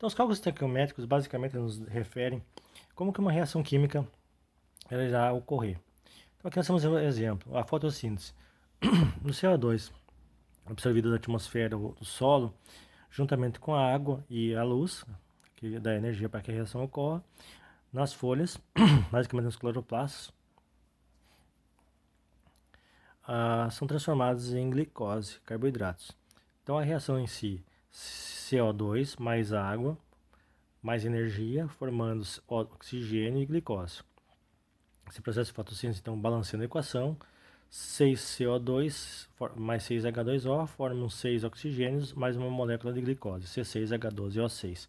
Então, os cálculos estequiométricos basicamente nos referem como que uma reação química ela irá ocorrer. Então, aqui nós temos um exemplo, a fotossíntese. No CO2 absorvido da atmosfera ou do solo, juntamente com a água e a luz, que dá energia para que a reação ocorra, nas folhas, basicamente nos cloroplastos, são transformados em glicose, carboidratos. Então a reação em si, CO2 mais água, mais energia, formando oxigênio e glicose. Esse processo de fotossíntese, então, balanceando a equação, 6CO2 mais 6H2O formam 6 oxigênios mais uma molécula de glicose, C6H12O6.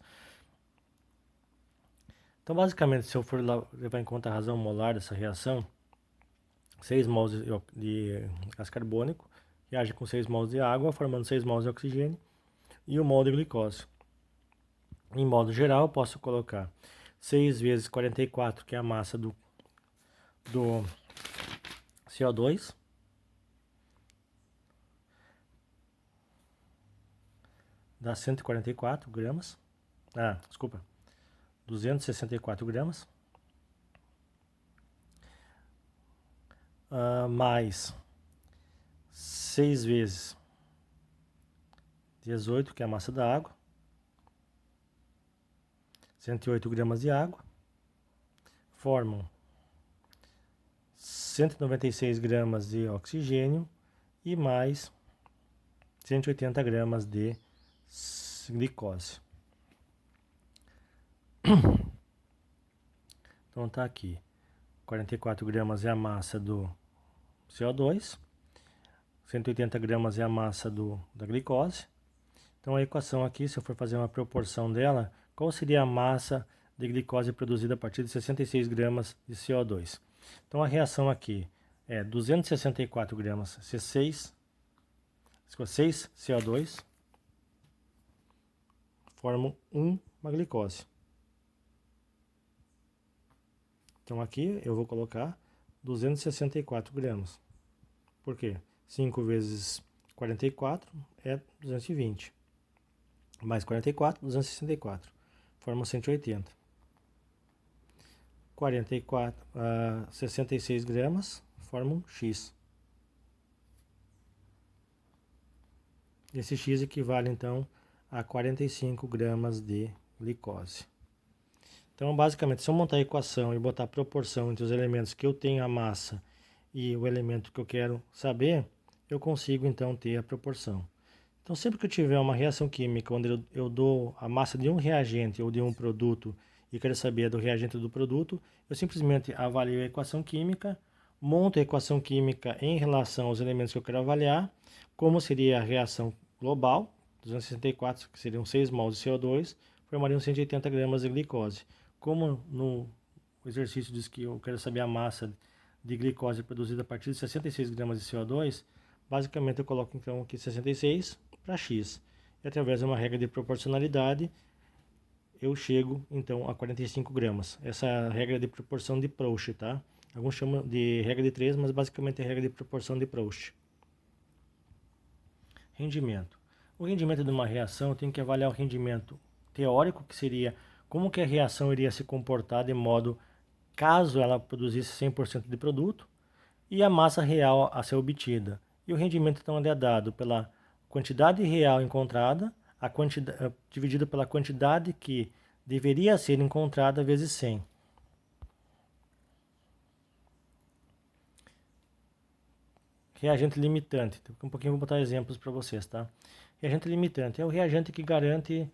Então, basicamente, se eu for levar em conta a razão molar dessa reação, 6 mols de gás carbônico reage com 6 mols de água, formando 6 mols de oxigênio e 1 mol de glicose. Em modo geral, eu posso colocar 6 vezes 44, que é a massa do CO2, dá 144 gramas. Desculpa, 264 gramas. Mais 6 vezes 18, que é a massa da água. 108 gramas de água. Formam 196 gramas de oxigênio e mais 180 gramas de glicose. Então tá aqui, 44 gramas é a massa do CO2, 180 gramas é a massa da glicose. Então a equação aqui, se eu for fazer uma proporção dela, qual seria a massa de glicose produzida a partir de 66 gramas de CO2? Então a reação aqui é 264 gramas C6, 6 CO2, formam uma glicose. Então aqui eu vou colocar 264 gramas. Por quê? 5 vezes 44 é 220. Mais 44, 264. Forma 180. 66 gramas formam X. Esse X equivale então a 45 gramas de glicose. Então, basicamente, se eu montar a equação e botar a proporção entre os elementos que eu tenho a massa e o elemento que eu quero saber, eu consigo então ter a proporção. Então, sempre que eu tiver uma reação química onde eu dou a massa de um reagente ou de um produto e quero saber do reagente do produto, eu simplesmente avalio a equação química, monto a equação química em relação aos elementos que eu quero avaliar, como seria a reação global, 264, que seriam 6 mols de CO2, formariam 180 gramas de glicose. Como no exercício diz que eu quero saber a massa de glicose produzida a partir de 66 gramas de CO2, basicamente eu coloco então aqui 66 para X. E através de uma regra de proporcionalidade, eu chego então a 45 gramas. Essa é a regra de proporção de Proust, tá? Alguns chamam de regra de 3, mas basicamente é a regra de proporção de Proust. Rendimento. O rendimento de uma reação, eu tenho que avaliar o rendimento teórico, que seria como que a reação iria se comportar de modo caso ela produzisse 100% de produto, e a massa real a ser obtida. E o rendimento então é dado pela quantidade real encontrada, dividido pela quantidade que deveria ser encontrada vezes 100. Reagente limitante. Um pouquinho vou botar exemplos para vocês, tá? Reagente limitante é o reagente que garante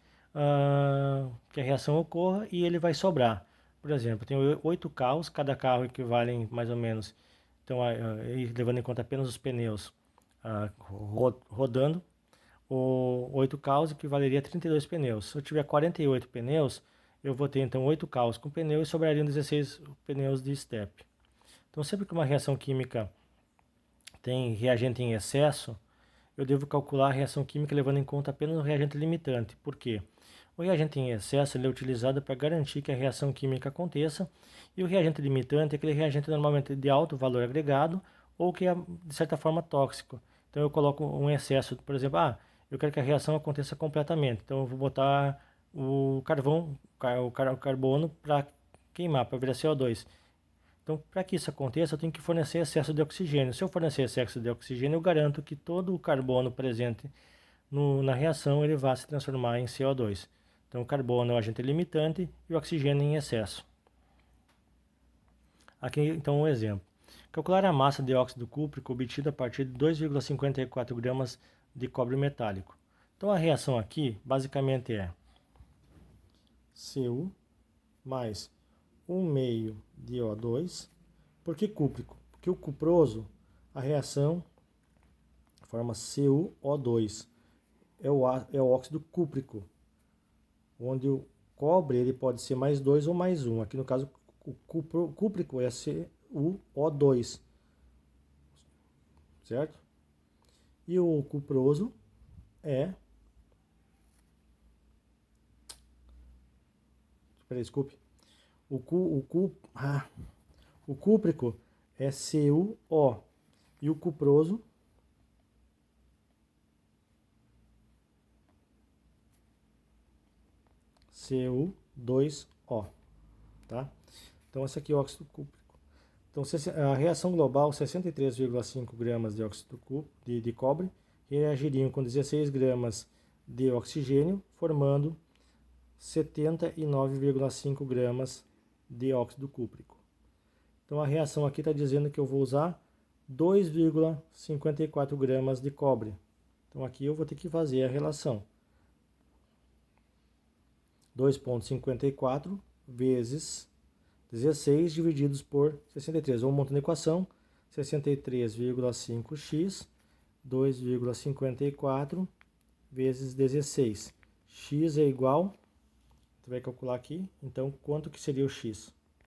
que a reação ocorra e ele vai sobrar. Por exemplo, tem 8 carros, cada carro equivale mais ou menos, então, levando em conta apenas os pneus rodando, 8 carros equivaleria a 32 pneus. Se eu tiver 48 pneus, eu vou ter então 8 carros com pneu e sobrariam 16 pneus de step. Então, sempre que uma reação química tem reagente em excesso, eu devo calcular a reação química levando em conta apenas o reagente limitante. Por quê? O reagente em excesso ele é utilizado para garantir que a reação química aconteça, e o reagente limitante é aquele reagente normalmente de alto valor agregado ou que é, de certa forma, tóxico. Então eu coloco um excesso, por exemplo, eu quero que a reação aconteça completamente, então eu vou botar o carvão, o carbono para queimar, para virar CO2. Então, para que isso aconteça, eu tenho que fornecer excesso de oxigênio. Se eu fornecer excesso de oxigênio, eu garanto que todo o carbono presente na reação ele vai se transformar em CO2. Então, o carbono é o agente limitante e o oxigênio em excesso. Aqui, então, um exemplo. Calcular a massa de óxido cúprico obtida a partir de 2,54 gramas de cobre metálico. Então, a reação aqui, basicamente, é Cu mais 1,5 de O2. Por que cúprico? Porque o cuproso, a reação forma CuO2. É o óxido cúprico, onde o cobre ele pode ser mais 2 ou mais 1. Aqui no caso, o cúprico é CuO2, certo? E o cuproso é... desculpe. O cúprico é CuO e o cuproso Cu2O, tá? Então esse aqui é o óxido cúprico. Então a reação global, 63,5 gramas de óxido de cobre reagiriam com 16 gramas de oxigênio, formando 79,5 gramas de óxido cúprico. Então a reação aqui está dizendo que eu vou usar 2,54 gramas de cobre. Então aqui eu vou ter que fazer a relação. 2,54 vezes 16 divididos por 63. Vamos montando a equação. 63,5x 2,54 vezes 16. X é igual, você vai calcular aqui, então quanto que seria o x?